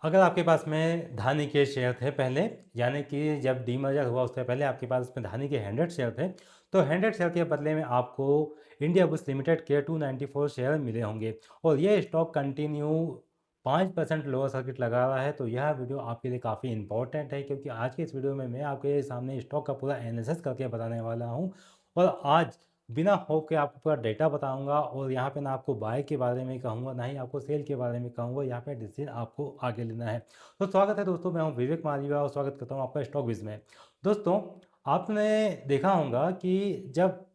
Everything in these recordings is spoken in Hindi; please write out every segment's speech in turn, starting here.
अगर आपके पास में धानी के शेयर थे पहले, यानी कि जब डीमर्जर हुआ उससे पहले आपके पास में धानी के 100 शेयर थे, तो 100 शेयर के बदले में आपको इंडिया बुल्स लिमिटेड के 294 शेयर मिले होंगे और ये स्टॉक कंटिन्यू 5% लोअर सर्किट लगा रहा है। तो यह वीडियो आपके लिए काफ़ी इंपॉर्टेंट है, क्योंकि आज के इस वीडियो में मैं आपके सामने स्टॉक का पूरा एनालिसिस करके बताने वाला हूँ और आज बिना होप के आपको पूरा डेटा बताऊंगा और यहाँ पे ना आपको बाय के बारे में कहूँगा, ना ही आपको सेल के बारे में कहूँगा। यहाँ पे डिसीजन आपको आगे लेना है। तो स्वागत है दोस्तों, मैं हूँ विवेक मारिया और स्वागत करता हूँ आपका स्टॉक विज में। दोस्तों, आपने देखा होगा कि जब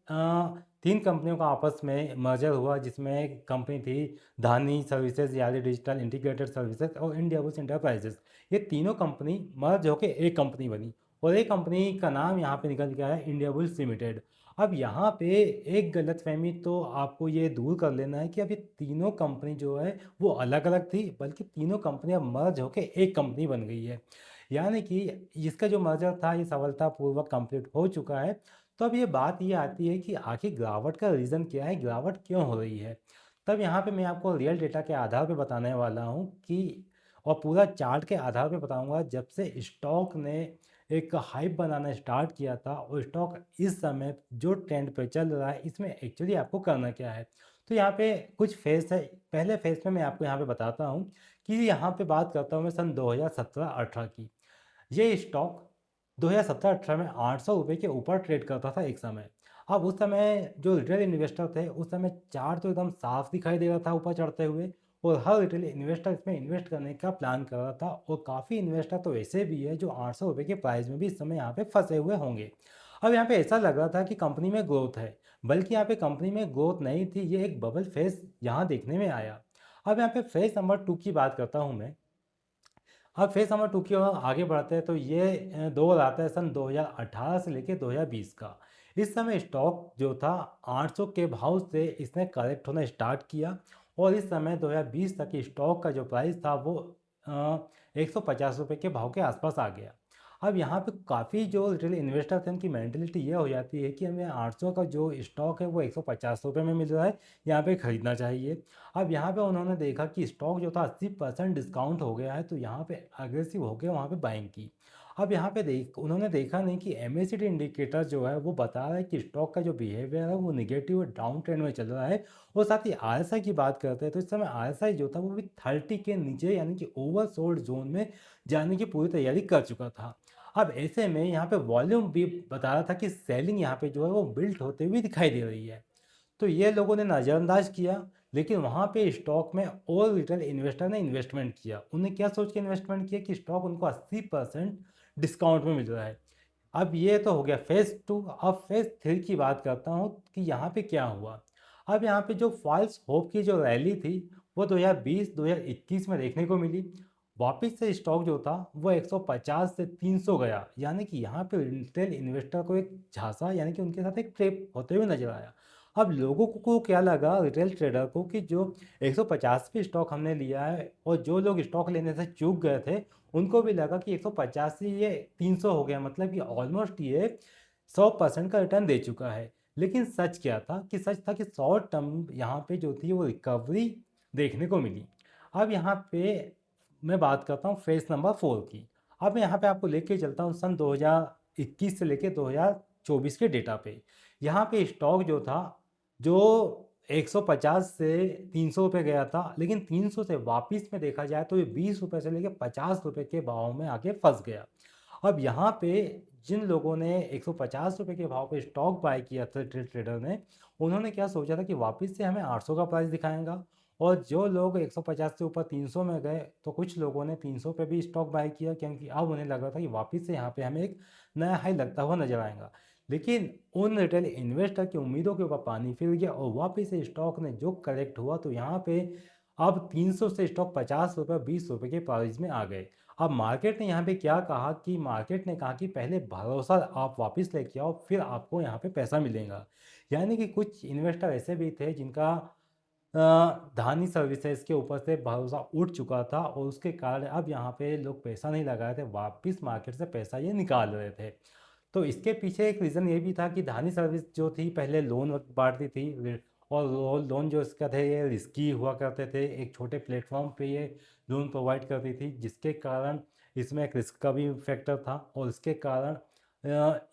तीन कंपनियों का आपस में मर्जर हुआ, जिसमें कंपनी थी धानी सर्विसेज यानी डिजिटल इंटीग्रेटेड सर्विसेज और इंडिया बुल्स इंटरप्राइजेस, ये तीनों कंपनी मर्ज होकर एक कंपनी बनी और एक कंपनी का नाम यहाँ पे निकल के आया इंडिया बुल्स लिमिटेड। अब यहाँ पे एक गलतफहमी तो आपको ये दूर कर लेना है कि अभी तीनों कंपनी जो है वो अलग अलग थी, बल्कि तीनों कंपनियां मर्ज होकर एक कंपनी बन गई है। यानी कि इसका जो मर्जर था ये सफलतापूर्वक कंप्लीट हो चुका है। तो अब ये बात ये आती है कि आखिर गिरावट का रीज़न क्या है, गिरावट क्यों हो रही है। तब यहाँ पे मैं आपको रियल डेटा के आधार पे बताने वाला हूँ कि और पूरा चार्ट के आधार पे बताऊंगा जब से स्टॉक ने एक हाइप बनाना स्टार्ट किया था और स्टॉक इस समय जो ट्रेंड पे चल रहा है, इसमें एक्चुअली आपको करना क्या है। तो यहाँ पे कुछ फेस है। पहले फेस में मैं आपको यहाँ पे बताता हूँ कि यहाँ पे बात करता हूँ मैं सन 2017-18 की। ये स्टॉक 2017-18 में 800 रुपये के ऊपर ट्रेड करता था एक समय। अब उस समय जो रिटेल इन्वेस्टर थे उस समय चार्ट तो एकदम साफ दिखाई दे रहा था ऊपर चढ़ते हुए और हर रिटेल इन्वेस्टर इसमें इन्वेस्ट करने का प्लान कर रहा था और काफ़ी इन्वेस्टर तो ऐसे भी है जो 800 रुपये के प्राइस में भी इस समय यहाँ पे फंसे हुए होंगे। अब यहाँ पे ऐसा लग रहा था कि कंपनी में ग्रोथ है, बल्कि यहाँ पे कंपनी में ग्रोथ नहीं थी, ये एक बबल फेस यहाँ देखने में आया। अब यहाँ पे फेस नंबर 2 की बात करता हूँ मैं। अब फेज नंबर 2 की ओर आगे बढ़ते हैं तो ये दौर आता है सन 2018 से लेके 2020 का। इस समय स्टॉक जो था 800 के भाव से इसने करेक्ट होना स्टार्ट किया और इस समय 2020 तक स्टॉक का जो प्राइस था वो 150 रुपये के भाव के आसपास आ गया। अब यहाँ पे काफ़ी जो रिटेल इन्वेस्टर थे उनकी मेंटेलिटी ये हो जाती है कि हमें 800 का जो स्टॉक है वो 150 रुपये में मिल रहा है, यहाँ पे ख़रीदना चाहिए। अब यहाँ पे उन्होंने देखा कि स्टॉक जो था 80% डिस्काउंट हो गया है, तो यहाँ पे अग्रेसिव हो गए वहाँ पे बाइंग की। अब यहाँ पे उन्होंने देखा नहीं कि एमएसीडी इंडिकेटर जो है वो बता रहा है कि स्टॉक का जो बिहेवियर है वो निगेटिव डाउन ट्रेंड में चल रहा है। और साथ ही आरएसआई की बात करते हैं तो इस समय आरएसआई जो था वो भी 30 के नीचे यानी कि ओवरसोल्ड जोन में जाने की पूरी तैयारी कर चुका था। अब ऐसे में यहाँ पे वॉल्यूम भी बता रहा था कि सेलिंग यहाँ पे जो है वो बिल्ट होते हुए दिखाई दे रही है। तो ये लोगों ने नज़रअंदाज किया, लेकिन वहाँ पे स्टॉक में और रिटेल इन्वेस्टर ने इन्वेस्टमेंट किया। उन्हें क्या सोच के इन्वेस्टमेंट किया कि स्टॉक उनको 80% डिस्काउंट में मिल रहा है। अब ये तो हो गया फेज़ 2। अब फेज़ 3 की बात करता हूँ कि यहाँ पे क्या हुआ। अब यहाँ पे जो फॉल्स होप की जो रैली थी वो 2020-2021 में देखने को मिली। वापस से स्टॉक जो था वो 150 से 300 गया, यानी कि यहाँ पे रिटेल इन्वेस्टर को एक झांसा यानी कि उनके साथ एक ट्रेप होते हुए नजर आया। अब लोगों को क्या लगा, रिटेल ट्रेडर को, कि जो 150 पे स्टॉक हमने लिया है और जो लोग स्टॉक लेने से चूक गए थे उनको भी लगा कि 150 से ये 300 हो गया, मतलब कि ऑलमोस्ट ये 100% का रिटर्न दे चुका है। लेकिन सच क्या था कि सच था कि शॉर्ट टर्म यहाँ पे जो थी वो रिकवरी देखने को मिली। अब यहाँ पे मैं बात करता हूँ फेज नंबर 4 की। अब मैं यहाँ पे आपको लेके चलता हूँ सन 2021 से लेके 2024 के डेटा पे। यहाँ पे स्टॉक जो था जो 150 से 300 रुपये गया था, लेकिन 300 से वापस में देखा जाए तो ये 20 रुपये से लेके 50 रुपये के भाव में आके फंस गया। अब यहाँ पे जिन लोगों ने 150 रुपये के भाव पे स्टॉक बाय किया था ट्रेडर ने, उन्होंने क्या सोचा था कि वापस से हमें 800 का प्राइस दिखाएगा। और जो लोग 150 से ऊपर 300 में गए तो कुछ लोगों ने 300 पे भी स्टॉक बाय किया, क्योंकि अब उन्हें लग रहा था कि वापस से यहाँ पे हमें एक नया हाई लगता हुआ नजर आएगा। लेकिन उन रिटेल इन्वेस्टर की उम्मीदों के ऊपर पानी फिर गया और वापस से स्टॉक ने जो करेक्ट हुआ तो यहाँ पे अब 300 से स्टॉक 50 रुपये 20 रुपये के प्राइस में आ गए। अब मार्केट ने यहाँ पे क्या कहा कि मार्केट ने कहा कि पहले भरोसा आप वापस लेके आओ, फिर आपको यहाँ पे पैसा मिलेगा। यानी कि कुछ इन्वेस्टर ऐसे भी थे जिनका धानी सर्विसेज के ऊपर से भरोसा उठ चुका था और उसके कारण अब यहाँ पे लोग पैसा नहीं लगा रहे थे, वापस मार्केट से पैसा ये निकाल रहे थे। तो इसके पीछे एक रीज़न ये भी था कि धानी सर्विस जो थी पहले लोन बांटती थी और लोन जो इसका थे ये रिस्की हुआ करते थे, एक छोटे प्लेटफॉर्म पे ये लोन प्रोवाइड करती थी, जिसके कारण इसमें एक रिस्क का भी फैक्टर था, और इसके कारण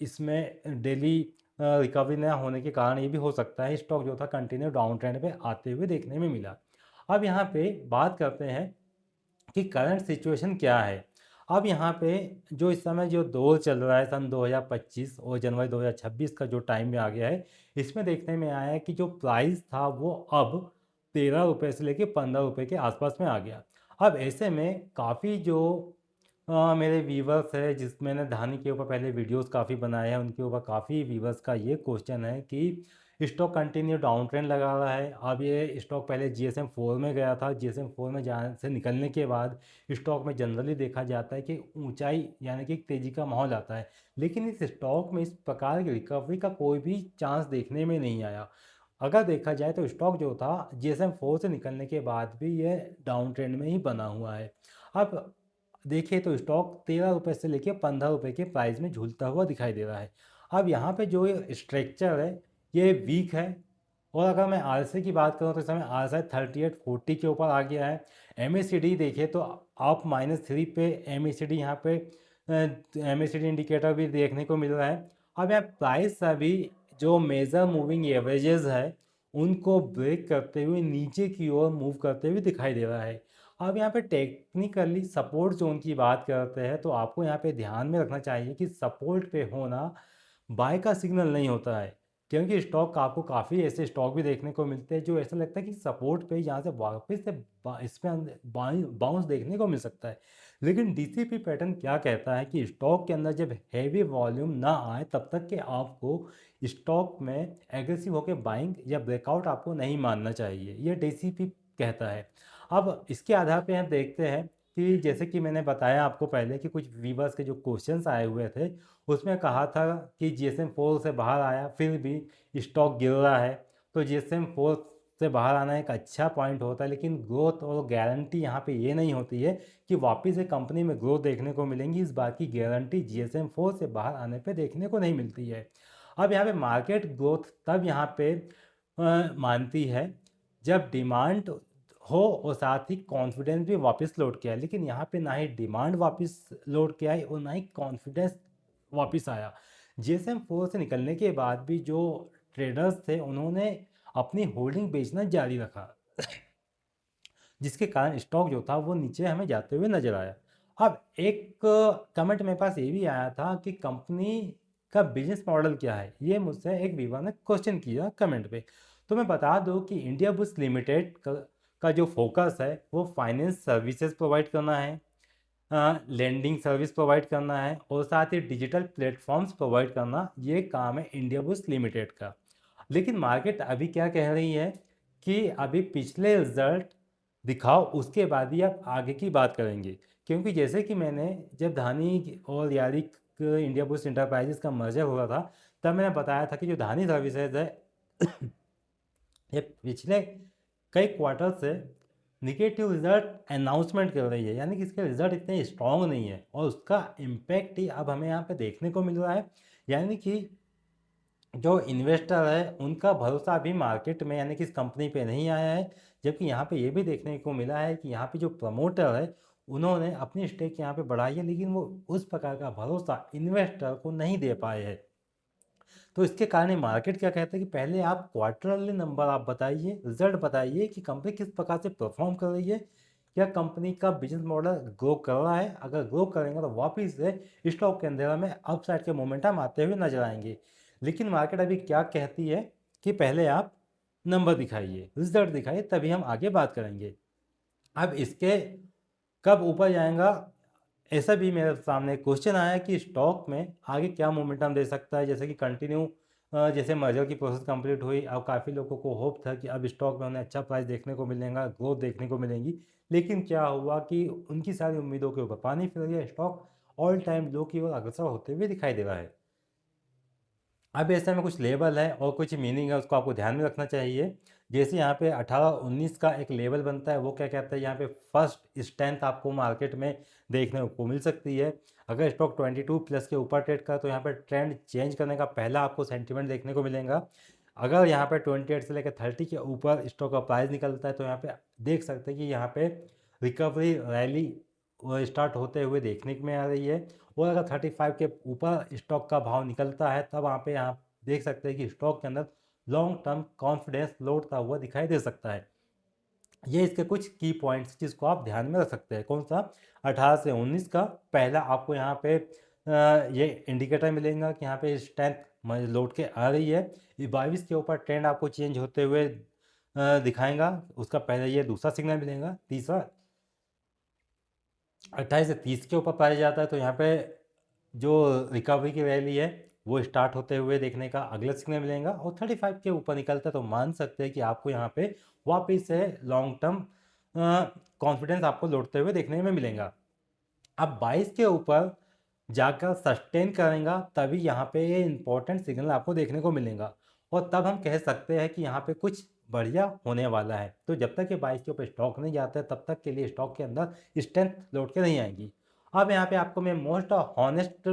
इसमें डेली रिकवरी ना होने के कारण ये भी हो सकता है स्टॉक जो था कंटिन्यू डाउन ट्रेंड पे आते हुए देखने में मिला। अब यहाँ पे बात करते हैं कि करंट सिचुएशन क्या है। अब यहाँ पे जो इस समय जो दौर चल रहा है सन 2025 और जनवरी 2026 का जो टाइम में आ गया है, इसमें देखने में आया है कि जो प्राइस था वो अब 13 रुपये से लेके 15 रुपये के आसपास में आ गया। अब ऐसे में काफ़ी जो मेरे व्यूवर्स है, जिस मैंने धानी के ऊपर पहले वीडियोस काफ़ी बनाए हैं, उनके ऊपर काफ़ी व्यूवर्स का ये क्वेश्चन है कि स्टॉक कंटिन्यू डाउन ट्रेंड लगा रहा है। अब ये स्टॉक पहले जीएसएम 4 में गया था, जीएसएम 4 में जाने से निकलने के बाद स्टॉक में जनरली देखा जाता है कि ऊंचाई यानी कि तेज़ी का माहौल आता है, लेकिन इस स्टॉक में इस प्रकार की रिकवरी का कोई भी चांस देखने में नहीं आया। अगर देखा जाए तो स्टॉक जो था जीएसएम 4 से निकलने के बाद भी ये डाउन ट्रेंड में ही बना हुआ है। अब देखिए तो स्टॉक 13 रुपये से लेकर 15 रुपये के प्राइस में झूलता हुआ दिखाई दे रहा है। अब यहाँ पे जो ये स्ट्रक्चर है ये वीक है, और अगर मैं आरएसआई की बात करूँ तो इस समय आरएसआई 3840 के ऊपर आ गया है। एमएसीडी देखिए तो आप -3 पे एमएसीडी यहाँ पे एमएसीडी इंडिकेटर भी देखने को मिल रहा है। अब यहाँ प्राइस अभी जो मेजर मूविंग एवरेजेस है उनको ब्रेक करते हुए नीचे की ओर मूव करते हुए दिखाई दे रहा है। अब यहाँ पे टेक्निकली सपोर्ट जोन की बात करते हैं तो आपको यहाँ पे ध्यान में रखना चाहिए कि सपोर्ट पे होना बाय का सिग्नल नहीं होता है, क्योंकि स्टॉक आपको काफ़ी ऐसे स्टॉक भी देखने को मिलते हैं जो ऐसा लगता है कि सपोर्ट पे यहाँ से वापस से इसमें बाउंस देखने को मिल सकता है। लेकिन डीसीपी पैटर्न क्या कहता है कि स्टॉक के अंदर जब हैवी वॉल्यूम ना आए तब तक के आपको स्टॉक में एग्रेसिव होकर बाइंग या ब्रेकआउट आपको नहीं मानना चाहिए, ये डीसीपी कहता है। अब इसके आधार पे हम देखते हैं कि जैसे कि मैंने बताया आपको पहले कि कुछ व्यूवर्स के जो क्वेश्चंस आए हुए थे उसमें कहा था कि जीएसएम 4 से बाहर आया फिर भी स्टॉक गिर रहा है, तो जीएसएम 4 से बाहर आना एक अच्छा पॉइंट होता है, लेकिन ग्रोथ और गारंटी यहाँ पे ये नहीं होती है कि वापस एक कंपनी में ग्रोथ देखने को मिलेंगी। इस बात की गारंटी जीएसएम 4 से बाहर आने पे देखने को नहीं मिलती है। अब यहाँ पे मार्केट ग्रोथ तब यहाँ पे मानती है जब डिमांड हो और साथ ही कॉन्फिडेंस भी वापस लौट के आए, लेकिन यहाँ पे ना ही डिमांड वापस लौट के आई और ना ही कॉन्फिडेंस वापस आया। जीएसएम 4 से निकलने के बाद भी जो ट्रेडर्स थे उन्होंने अपनी होल्डिंग बेचना जारी रखा जिसके कारण स्टॉक जो था वो नीचे हमें जाते हुए नजर आया। अब एक कमेंट मेरे पास ये भी आया था कि कंपनी का बिजनेस मॉडल क्या है, ये मुझसे एक व्यूअर ने क्वेश्चन किया कमेंट पे। तो मैं बता दूं कि इंडिया बुल्स लिमिटेड का जो फोकस है वो फाइनेंस सर्विसेज प्रोवाइड करना है, लेंडिंग सर्विस प्रोवाइड करना है और साथ ही डिजिटल प्लेटफॉर्म्स प्रोवाइड करना, ये काम है इंडिया बुल्स लिमिटेड का। लेकिन मार्केट अभी क्या कह रही है कि अभी पिछले रिजल्ट दिखाओ उसके बाद ही आप आगे की बात करेंगे, क्योंकि जैसे कि मैंने जब धानी और यारिक इंडिया बुल्स इंटरप्राइजेस का मर्जर हो रहा था तब मैंने बताया था कि जो धानी सर्विसेज है ये पिछले कई क्वार्टर से निगेटिव रिजल्ट अनाउंसमेंट कर रही है, यानी कि इसके रिजल्ट इतने स्ट्रॉन्ग नहीं है और उसका इम्पैक्ट ही अब हमें यहाँ पे देखने को मिल रहा है। यानी कि जो इन्वेस्टर है उनका भरोसा अभी मार्केट में यानी कि इस कंपनी पे नहीं आया है, जबकि यहाँ पे ये भी देखने को मिला है कि यहाँ पे जो प्रमोटर है उन्होंने अपनी स्टेक यहाँ पे बढ़ाई है, लेकिन वो उस प्रकार का भरोसा इन्वेस्टर को नहीं दे पाए हैं। तो इसके कारण मार्केट क्या कहता है कि पहले आप क्वार्टरली नंबर आप बताइए, रिजल्ट बताइए कि कंपनी किस प्रकार से परफॉर्म कर रही है, क्या कंपनी का बिजनेस मॉडल ग्रो कर रहा है। अगर ग्रो करेंगे तो वापिस से स्टॉक के अंदर में अपसाइड के मोमेंटम आते हुए नजर आएंगे। लेकिन मार्केट अभी क्या कहती है कि पहले आप नंबर दिखाइए, रिजल्ट दिखाइए, तभी हम आगे बात करेंगे। अब इसके कब ऊपर जाएगा ऐसा भी मेरे सामने क्वेश्चन आया कि स्टॉक में आगे क्या मोमेंटम दे सकता है, जैसे कि कंटिन्यू जैसे मर्जर की प्रोसेस कंप्लीट हुई, अब काफ़ी लोगों को होप था कि अब स्टॉक में उन्हें अच्छा प्राइस देखने को मिलेगा, ग्रोथ देखने को मिलेंगी, लेकिन क्या हुआ कि उनकी सारी उम्मीदों के ऊपर पानी फिर गया, स्टॉक ऑल टाइम लो की ओर अग्रसर होते हुए दिखाई दे रहा है। अब ऐसे में कुछ लेवल है और कुछ मीनिंग है, उसको आपको ध्यान में रखना चाहिए। जैसे यहाँ पे 18-19 का एक लेवल बनता है, वो क्या कहता है, यहाँ पे फर्स्ट स्ट्रेंथ आपको मार्केट में देखने को मिल सकती है। अगर स्टॉक 22 प्लस के ऊपर ट्रेड का तो यहाँ पर ट्रेंड चेंज करने का पहला आपको सेंटीमेंट देखने को मिलेगा। अगर यहाँ पे 28 से लेकर 30 के ऊपर स्टॉक का प्राइस निकलता है तो यहाँ पे देख सकते हैं कि यहाँ पे रिकवरी रैली स्टार्ट होते हुए देखने में आ रही है। और अगर 35 के ऊपर स्टॉक का भाव निकलता है तब वहाँ पे यहाँ देख सकते हैं कि स्टॉक के अंदर लॉन्ग टर्म कॉन्फिडेंस लौटता हुआ दिखाई दे सकता है। ये इसके कुछ की पॉइंट्स जिसको आप ध्यान में रख सकते हैं। कौन सा? 18 से 19 का पहला आपको यहाँ पे ये इंडिकेटर मिलेगा कि यहाँ पे स्ट्रेंथ लौट के आ रही है। ये 22 के ऊपर ट्रेंड आपको चेंज होते हुए दिखाएगा, उसका पहले ये दूसरा सिग्नल मिलेगा। तीसरा 28 से 30 के ऊपर पाया जाता है तो यहाँ पे जो रिकवरी की रैली है वो स्टार्ट होते हुए देखने का अगला सिग्नल मिलेगा। और 35 के ऊपर निकलता है तो मान सकते हैं कि आपको यहाँ पे वापस से लॉन्ग टर्म कॉन्फिडेंस आपको लौटते हुए देखने में मिलेगा। अब 22 के ऊपर जाकर सस्टेन करेगा तभी यहाँ पे ये इंपॉर्टेंट सिग्नल आपको देखने को मिलेगा और तब हम कह सकते हैं कि यहाँ पे कुछ बढ़िया होने वाला है। तो जब तक ये 22 के ऊपर स्टॉक नहीं जाता है तब तक के लिए स्टॉक के अंदर स्ट्रेंथ लौट के नहीं आएगी। अब यहाँ पे आपको मैं मोस्ट हॉनेस्ट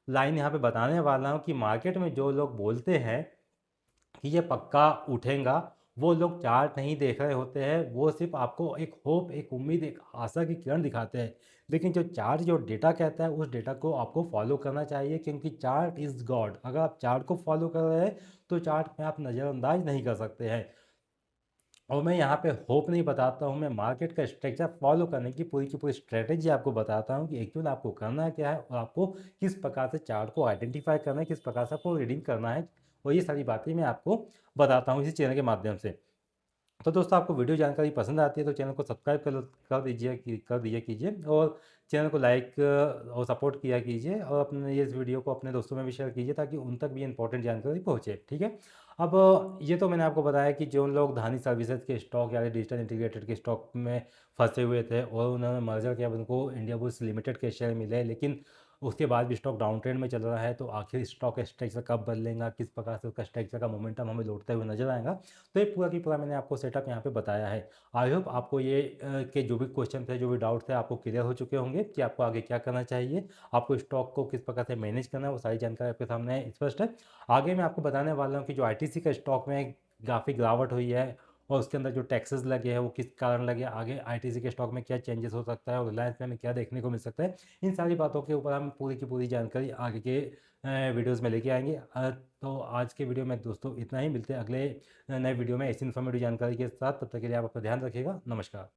लाइन यहाँ पे बताने वाला हूँ कि मार्केट में जो लोग बोलते हैं कि ये पक्का उठेगा वो लोग चार्ट नहीं देख रहे होते हैं, वो सिर्फ आपको एक होप, एक उम्मीद, एक आशा की किरण दिखाते हैं। लेकिन जो चार्ट जो डेटा कहता है उस डेटा को आपको फॉलो करना चाहिए क्योंकि चार्ट इज़ गॉड। अगर आप चार्ट को फॉलो कर रहे हैं तो चार्ट में आप नज़रअंदाज नहीं कर सकते हैं। और मैं यहाँ पे होप नहीं बताता हूँ, मैं मार्केट का स्ट्रक्चर फॉलो करने की पूरी स्ट्रेटेजी आपको बताता हूँ कि एक्चुअल आपको करना क्या है और आपको किस प्रकार से चार्ट को आइडेंटिफाई करना है, किस प्रकार से आपको रीडिंग करना है। और ये सारी बातें मैं आपको बताता हूँ इसी चैनल के माध्यम से। तो दोस्तों आपको वीडियो जानकारी पसंद आती है तो चैनल को सब्सक्राइब कर दीजिए कीजिए और चैनल को लाइक और सपोर्ट किया कीजिए और अपने इस वीडियो को अपने दोस्तों में भी शेयर कीजिए ताकि उन तक भी इंपॉर्टेंट जानकारी पहुंचे। ठीक है। अब ये तो मैंने आपको बताया कि जो लोग धानी सर्विसेज के स्टॉक या डिजिटल इंटीग्रेटेड के स्टॉक में फंसे हुए थे और उन्होंने मर्जर किया, उनको इंडिया बुल्स लिमिटेड के शेयर मिले लेकिन उसके बाद भी स्टॉक डाउन ट्रेंड में चल रहा है, तो आखिर स्टॉक स्ट्रक्चर कब बदलेगा, किस प्रकार से उसका स्ट्रक्चर का मोमेंटम हमें लौटते हुए नजर आएगा। तो ये पूरा की पूरा मैंने आपको सेटअप यहाँ पे बताया है। आई होप आपको ये के जो भी क्वेश्चन थे, जो भी डाउट थे, आपको क्लियर हो चुके होंगे कि आपको आगे क्या करना चाहिए, आपको स्टॉक को किस प्रकार से मैनेज करना है, वो सारी जानकारी आपके सामने स्पष्ट है। आगे मैं आपको बताने वाला हूँ कि जो आईटीसी का स्टॉक में काफ़ी गिरावट हुई है और उसके अंदर जो टैक्सेस लगे हैं वो किस कारण लगे, आगे आईटीसी के स्टॉक में क्या चेंजेस हो सकता है और रिलायंस में हमें क्या देखने को मिल सकता है, इन सारी बातों के ऊपर हम पूरी की पूरी जानकारी आगे के वीडियोस में लेके आएंगे। तो आज के वीडियो में दोस्तों इतना ही, मिलते हैं अगले नए वीडियो में ऐसी इन्फॉर्मेटिव जानकारी के साथ। तब तक के लिए आप अपना ध्यान रखिएगा। नमस्कार।